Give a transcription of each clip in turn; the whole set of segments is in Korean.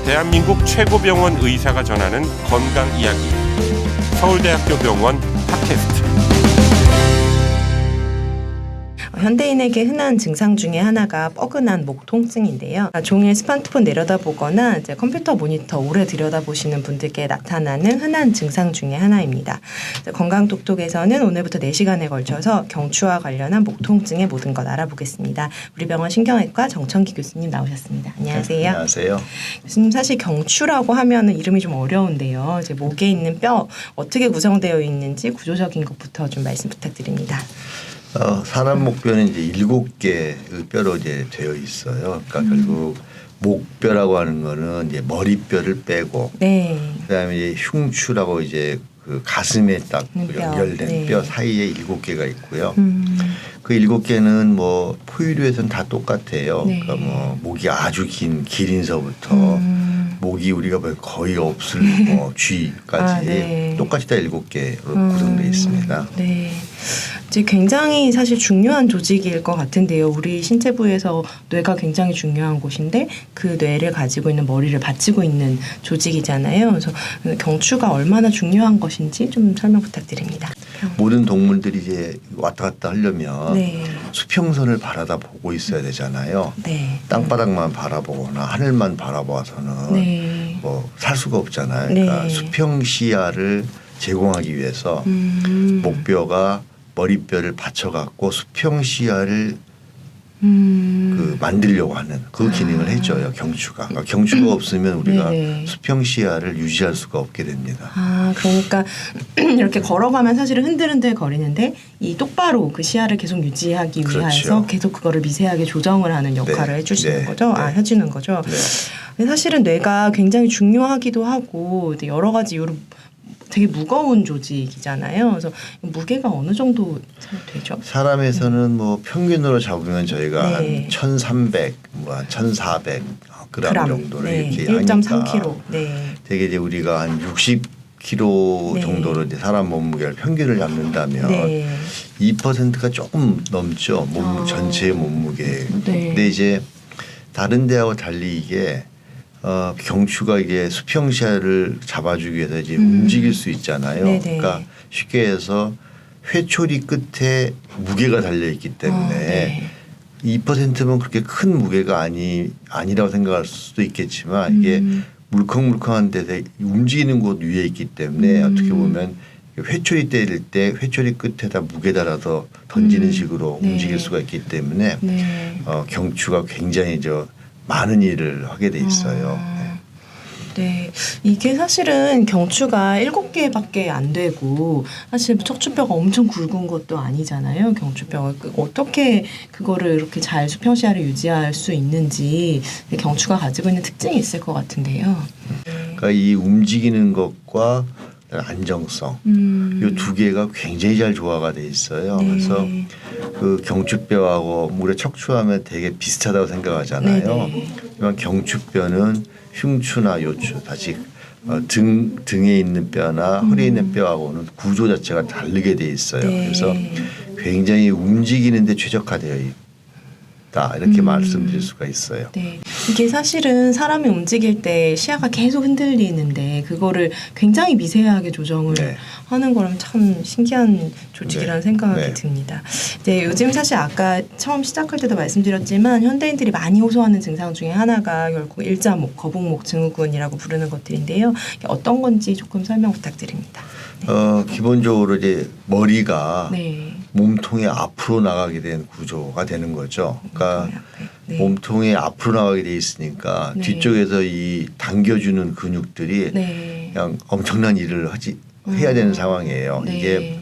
대한민국 최고 병원 의사가 전하는 건강 이야기. 서울대학교 병원 팟캐스트. 현대인에게 흔한 증상 중에 하나가 뻐근한 목 통증인데요. 종일 스마트폰 내려다보거나 이제 컴퓨터 모니터 오래 들여다보시는 분들께 나타나는 흔한 증상 중에 하나입니다. 건강톡톡에서는 오늘부터 4시간에 걸쳐서 경추와 관련한 목 통증의 모든 것 알아보겠습니다. 우리 병원 신경외과 정천기 교수님 나오셨습니다. 안녕하세요. 네, 안녕하세요. 교수님, 사실 경추라고 하면은 이름이 좀 어려운데요. 이제 목에 있는 뼈 어떻게 구성되어 있는지 구조적인 것부터 좀 말씀 부탁드립니다. 사람 목뼈는 이제 7개의 뼈로 이제 되어 있어요. 그러니까 결국 목뼈라고 하는 거는 이제 머리뼈를 빼고, 네. 그다음에 이제 흉추라고 이제 그 가슴에 딱 연결된 네. 뼈 사이에 7개가 있고요. 그 7개는 뭐 포유류에서는 다 똑같아요. 네. 그러니까 뭐 목이 아주 긴 기린서부터 목이 우리가 거의 없을 뭐 쥐까지 네. 똑같이 다 7개로 구성되어 있습니다. 네. 이제 굉장히 사실 중요한 조직일 것 같은데요. 우리 신체부에서 뇌가 굉장히 중요한 곳인데 그 뇌를 가지고 있는 머리를 받치고 있는 조직이잖아요. 그래서 경추가 얼마나 중요한 것인지 좀 설명 부탁드립니다. 모든 동물들이 이제 왔다 갔다 하려면 네. 수평선을 바라다 보고 있어야 되잖아요. 네. 땅바닥만 바라보거나 하늘만 바라봐서는 네. 뭐 살 수가 없잖아요. 네. 그러니까 수평 시야를 제공하기 위해서 목뼈가 머리뼈를 받쳐갖고 수평 시야를 그 만들려고 하는 그 기능을 해줘요. 경추가. 그러니까 경추가 없으면 우리가 네네. 수평 시야를 유지할 수가 없게 됩니다. 그러니까 이렇게 걸어가면 사실은 흔들흔들 거리는데 이 똑바로 그 시야를 계속 유지하기 그렇죠. 위해서 계속 그거를 미세하게 조정을 하는 역할을 네. 해주시는 네. 거죠. 네. 해주는 거죠. 네. 근데 사실은 뇌가 굉장히 중요하기도 하고 여러 가지 이유로 되게 무거운 조직이잖아요. 그래서 무게가 어느 정도 되죠? 사람에서는 뭐 평균으로 잡으면 저희가 네. 한 1,300, 뭐 한 1,400 그램 정도를 네. 이렇게 하니까 1.3kg. 네. 되게 이제 우리가 한 60kg 네. 정도로 이제 사람 몸무게를 평균을 잡는다면 네. 2%가 조금 넘죠. 전체의 몸무게. 네. 근데 이제 다른 데하고 달리 이게 경추가 이게 수평시야를 잡아주기 위해서 이제 움직일 수 있잖아요. 네네. 그러니까 쉽게 해서 회초리 끝에 무게가 달려 있기 때문에 네. 2%면 그렇게 큰 무게가 아니라고 생각할 수도 있겠지만 이게 물컹물컹한 데서 움직이는 곳 위에 있기 때문에 어떻게 보면 회초리 때릴 때 회초리 끝에다 무게 달아서 던지는 식으로 네. 움직일 수가 있기 때문에 네. 경추가 굉장히 많은 일을 하게 돼 있어요. 네, 이게 사실은 경추가 7개밖에 안 되고 사실 척추뼈가 엄청 굵은 것도 아니잖아요. 경추뼈가 어떻게 그거를 이렇게 잘 수평시야를 유지할 수 있는지 경추가 가지고 있는 특징이 있을 것 같은데요. 그러니까 이 움직이는 것과 안정성 이 두 개가 굉장히 잘 조화가 돼 있어요. 네. 그래서 그 경추뼈하고 우리 척추하면 되게 비슷하다고 생각하잖아요. 네네. 하지만 경추뼈는 흉추나 요추 다시 등에 있는 뼈나 허리에 있는 뼈하고는 구조 자체가 다르게 돼 있어요. 네. 그래서 굉장히 움직이는데 최적화되어 있다 이렇게 말씀드릴 수가 있어요. 네, 이게 사실은 사람이 움직일 때 시야가 계속 흔들리는데 그거를 굉장히 미세하게 조정을 네. 하는 거라면 참 신기한 조직이라는 네. 생각이 네. 듭니다. 네, 요즘 사실 아까 처음 시작할 때도 말씀드렸지만 현대인들이 많이 호소하는 증상 중에 하나가 결국 일자목, 거북목 증후군이라고 부르는 것들인데요. 어떤 건지 조금 설명 부탁드립니다. 기본적으로 이제 머리가 네. 몸통이 앞으로 나가게 된 구조가 되는 거죠. 그러니까 네. 몸통이 앞으로 나가게 돼 있으니까 네. 뒤쪽에서 이 당겨주는 근육들이 네. 그냥 엄청난 일을 해야 되는 상황이에요. 네. 이게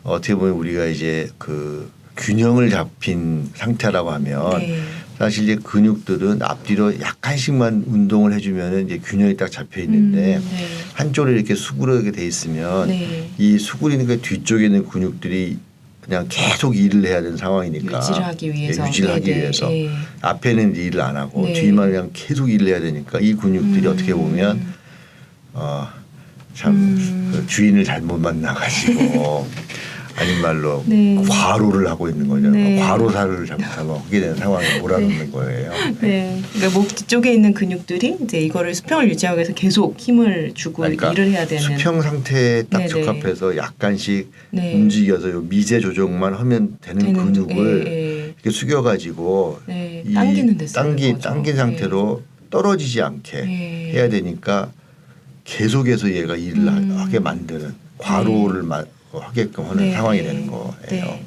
어떻게 보면 우리가 이제 그 균형을 잡힌 상태라고 하면 네. 사실 이제 근육들은 앞뒤로 약간씩만 운동을 해주면 이제 균형이 딱 잡혀 있는데 네. 한쪽으로 이렇게 수그러게 돼 있으면 네. 이 수그리니까 뒤쪽에 있는 근육들이 그냥 계속 일을 해야 되는 상황이니까 유지를 하기 위해서. 유지를 하기 네네. 위해서 네. 앞에는 일을 안 하고 네. 뒤만 그냥 계속 일을 해야 되니까 이 근육들이 어떻게 보면 참 그 주인을 잘못 만나가지고 아닌 말로 네. 과로를 하고 있는 거죠. 네. 과로사를 잘못하면 하게 되는 상황에 몰아넣는 거예요. 네. 그러니까 목 뒤쪽에 있는 근육들이 이제 이거를 수평을 유지하기 위해서 계속 힘을 주고 그러니까 일을 해야 되는. 수평 상태에 딱 네네. 적합해서 약간씩 네. 움직여서 요 미세 조정만 하면 되는 근육을 예. 이렇게 숙여가지고 네. 이 당기는 데 쓰는 거죠. 당긴 상태로 떨어지지 않게 네. 해야 되니까 계속해서 얘가 일을 하게 만드는 과로를 하게끔 하는 네. 상황이 되는 거예요. 네.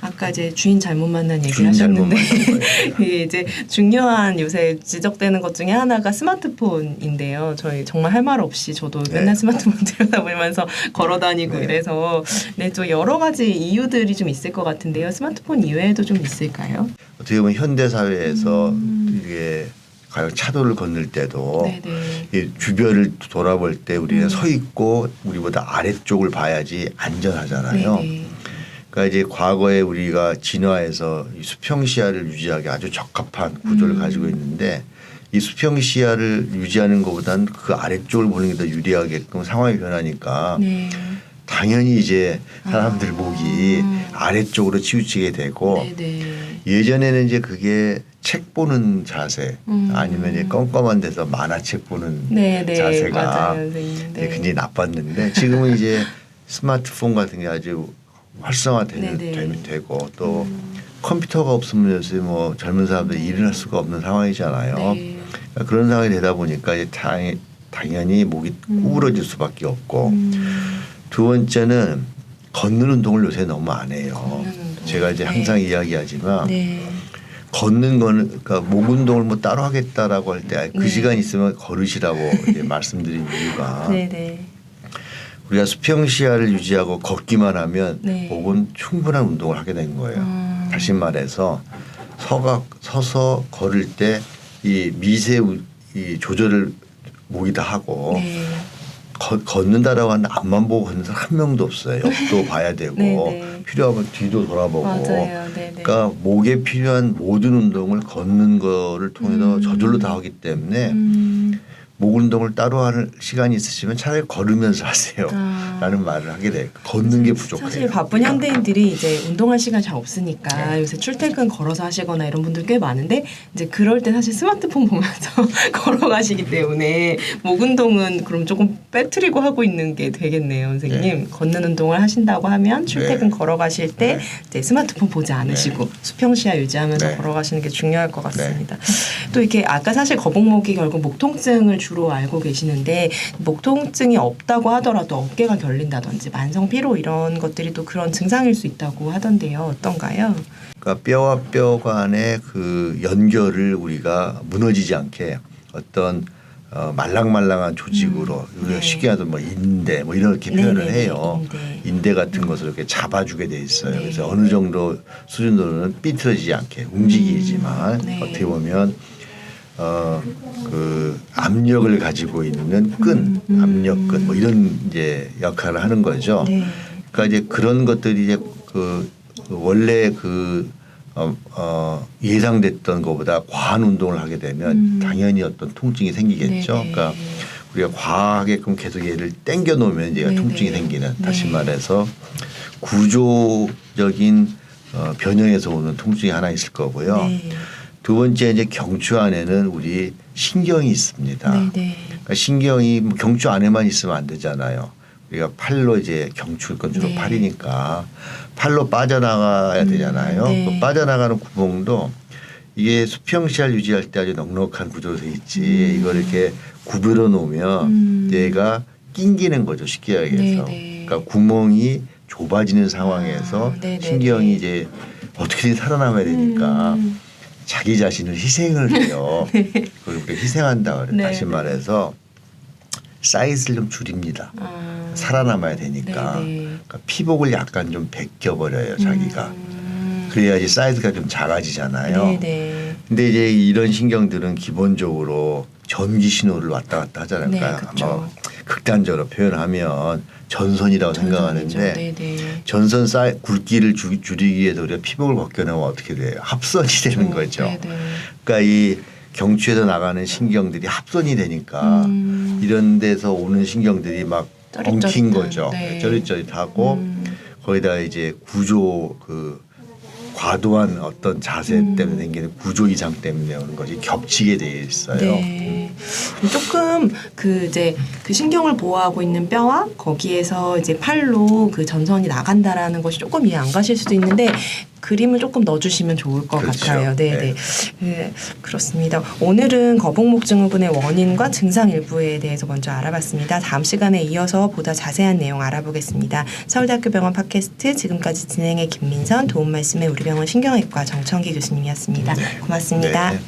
아까 이제 주인 잘못 만난 얘기 주인 잘못 하셨는데 만난 거예요. 이게 이제 중요한 요새 지적되는 것 중에 하나가 스마트폰인데요. 저희 정말 할 말 없이 저도 네. 맨날 스마트폰 들여다보면서 걸어다니고 네. 이래서 네, 또 여러 가지 이유들이 좀 있을 것 같은데요. 스마트폰 이외에도 좀 있을까요? 어떻게 보면 현대 사회에서 이게 과연 차도를 건널 때도 네네. 이 주변을 돌아볼 때 우리는 서 있고 우리보다 아래쪽을 봐야지 안전하잖아요. 네네. 그러니까 이제 과거에 우리가 진화해서 이 수평 시야를 유지하기 아주 적합한 구조를 가지고 있는데 이 수평 시야를 유지하는 것보다는 그 아래쪽을 보는 게 더 유리하게끔 상황이 변하니까 네. 당연히 이제 사람들 목이 아래쪽으로 치우치게 되고 네네. 예전에는 이제 그게 책 보는 자세 아니면 이제 껌껌한 데서 만화책 보는 네네. 자세가 맞아요, 선생님. 네. 굉장히 나빴는데 지금은 이제 스마트폰 같은 게 아주 네네. 활성화되고 또 컴퓨터가 없으면 요새 뭐 젊은 사람들이 일을 할 수가 없는 상황이잖아요. 네. 그러니까 그런 상황이 되다 보니까 이제 당연히 목이 구부러질 수밖에 없고 두 번째는 걷는 운동을 요새 너무 안 해요. 걷는 운동. 제가 이제 항상 네. 이야기하지만 네. 걷는 거는 그러니까 목 운동을 뭐 따로 하겠다라고 할 때 그 네. 시간 있으면 걸으시라고 이제 말씀드린 이유가 네네. 우리가 수평 시야를 유지하고 걷기만 하면 네. 목은 충분한 운동을 하게 된 거예요. 다시 말해서 서서 걸을 때 이 미세 이 조절을 목이 다 하고 네. 걷는다라고 하는데 앞만 보고 걷는 사람 한 명도 없어요. 옆도 봐야 되고 네네. 필요하면 뒤도 돌아보고. 맞아요. 네네. 그러니까 목에 필요한 모든 운동을 걷는 거를 통해서 저절로 다 하기 때문에 목 운동을 따로 하는 시간이 있으시면 차라리 걸으면서 하세요. 라는 말을 하게 돼요. 걷는 게 부족해요. 사실 바쁜 현대인들이 이제 운동할 시간이 잘 없으니까 요새 출퇴근 걸어서 하시거나 이런 분들 꽤 많은데 이제 그럴 때 사실 스마트폰 보면서 걸어가시기 때문에 목 운동은 그럼 조금 빼트리고 하고 있는 게 되겠네요, 선생님. 네. 걷는 운동을 하신다고 하면 출퇴근 네. 걸어가실 때 네. 이제 스마트폰 보지 않으시고 수평 시야 유지하면서 네. 걸어가시는 게 중요할 것 같습니다. 또 이렇게 아까 사실 거북목이 결국 목 통증을 주로 알고 계시는데 목 통증이 없다고 하더라도 어깨가 결린다든지 만성 피로 이런 것들이 또 그런 증상일 수 있다고 하던데요. 어떤가요? 그러니까 뼈와 뼈 간의 그 연결을 우리가 무너지지 않게 어떤 말랑말랑한 조직으로 우리가 네. 쉽게 하던 뭐 인대 뭐 이렇게 네네네, 표현을 해요. 인대. 인대 같은 것을 이렇게 잡아주게 돼 있어요. 네. 그래서 어느 정도 수준으로는 삐뚤어지지 않게 움직이지만 네. 어떻게 보면 그 압력을 가지고 있는 끈, 압력끈 뭐 이런 이제 역할을 하는 거죠. 네. 그러니까 이제 그런 것들이 이제 그 원래 예상됐던 것보다 과한 운동을 하게 되면 당연히 어떤 통증이 생기겠죠. 네네. 그러니까 우리가 과하게끔 계속 얘를 당겨 놓으면 이제 네네. 통증이 생기는. 다시 네. 말해서 구조적인 변형에서 오는 통증이 하나 있을 거고요. 네. 두 번째 이제 경추 안에는 우리 신경이 있습니다. 네네. 그러니까 신경이 뭐 경추 안에만 있으면 안 되잖아요. 우리가 팔로 이제 경추 건 주로 네. 팔이니까 팔로 빠져나가야 되잖아요. 네. 그 빠져나가는 구멍도 이게 수평 시야를 유지할 때 아주 넉넉한 구조로 돼 있지. 이걸 이렇게 구부려 놓으면 얘가 낑기는 거죠. 쉽게 얘기해서. 네네. 그러니까 구멍이 좁아지는 상황에서 네네네. 신경이 이제 어떻게든 살아남아야 되니까 자기 자신을 희생을 해요. 그렇게 희생한다 그래요. 네. 다시 말해서 사이즈를 좀 줄입니다. 살아남아야 되니까. 네네. 그러니까 피복을 약간 좀 벗겨버려요. 자기가. 그래야지 사이즈가 좀 작아지잖아요. 네네. 근데 이제 이런 신경들은 기본적으로 전기 신호를 왔다 갔다 하잖아요. 네, 그러니까 그쵸. 뭐 극단적으로 표현하면 전선이라고 생각하는데 네네. 전선 굵기를 줄이기 위해서 우리가 피복을 벗겨내면 어떻게 돼요? 합선이 되는 거죠. 네네. 그러니까 이 경추에서 나가는 신경들이 합선이 되니까 이런 데서 오는 신경들이 막 엉킨 짜릿짜릿한, 거죠. 네. 짜릿짜릿하고 거기다 이제 구조 과도한 어떤 자세 때문에 생기는 구조 이상 때문에 오는 것이 겹치게 돼 있어요. 네. 조금 이제 그 신경을 보호하고 있는 뼈와 거기에서 이제 팔로 그 전선이 나간다라는 것이 조금 이해 안 가실 수도 있는데 그림을 조금 넣어주시면 좋을 것 그렇죠. 같아요. 네, 네. 네, 그렇습니다. 오늘은 거북목 증후군의 원인과 증상 일부에 대해서 먼저 알아봤습니다. 다음 시간에 이어서 보다 자세한 내용 알아보겠습니다. 서울대학교 병원 팟캐스트 지금까지 진행의 김민선, 도움 말씀의 우리병원 신경외과 정청기 교수님이었습니다. 고맙습니다. 네.